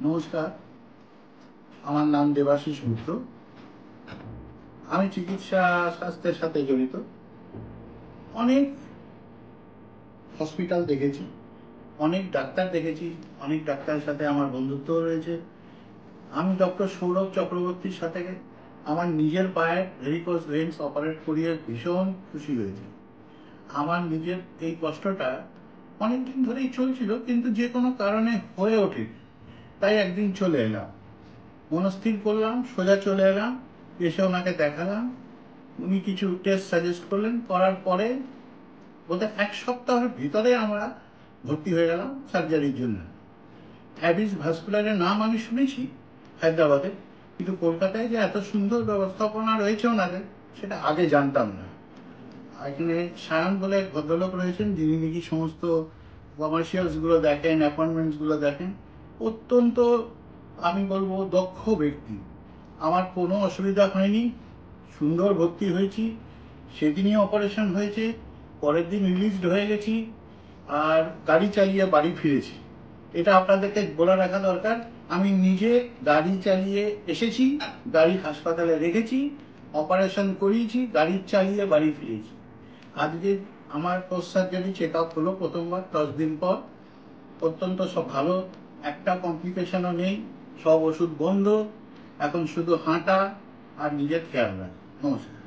নমস্কার, আমার নাম দেবাশিস গুপ্ত। আমি চিকিৎসা স্বাস্থ্যের সাথে জড়িত। অনেক হসপিটাল দেখেছি, অনেক ডাক্তার দেখেছি, অনেক ডাক্তারের সাথে আমার বন্ধুত্বও রয়েছে। আমি ডক্টর সৌরভ চক্রবর্তীর সাথে আমার নিজের পায়ের ভেরিকোজ ভেন্স অপারেট করিয়ে ভীষণ খুশি হয়েছি। আমার নিজের এই কষ্টটা অনেকদিন ধরেই চলছিল, কিন্তু যে কোনো কারণে হয়ে ওঠেনি। তাই একদিন চলে এলাম, মনস্থির করলাম, সোজা চলে এলাম, এসে ওনাকে দেখালাম। উনি কিছু টেস্ট সাজেস্ট করলেন, করার পরে বোধহয় 1 সপ্তাহের ভিতরে আমরা ভর্তি হয়ে গেলাম সার্জারির জন্য। অ্যাবিস ভাস্কুলারের নাম আমি শুনেছি হায়দ্রাবাদে, কিন্তু কলকাতায় যে এত সুন্দর ব্যবস্থাপনা রয়েছে ওনাদের, সেটা আগে জানতাম না। এখানে সায়ন বলে এক ভদ্রলোক রয়েছেন, যিনি নাকি সমস্ত কমার্শিয়ালসগুলো দেখেন, অ্যাপয়েন্টমেন্টসগুলো দেখেন। অত্যন্ত, আমি বলবো, দক্ষ ব্যক্তি। আমার কোনো অসুবিধা হয়নি, সুন্দর ভর্তি হয়েছি। সেদিনই অপারেশন হয়েছে, পরের দিন রিলিজড হয়ে গেছি, আর গাড়ি চালিয়ে বাড়ি ফিরেছি। এটা আপনাদেরকে বলে রাখা দরকার। আমি নিজে গাড়ি চালিয়ে এসেছি, গাড়ি হাসপাতালে রেখেছি, অপারেশন করিয়েছি, গাড়ি চালিয়ে বাড়ি ফিরেছি। আজকে আমার পোস্ট সার্জারি চেক আপ হলো প্রথমবার 10 দিন পর। অত্যন্ত সব ভালো, একটা কমপ্লিকেশনও নেই, সব ওষুধ বন্ধ। এখন শুধু হাঁটা আর নিজের খেয়াল রাখা। নমস্কার।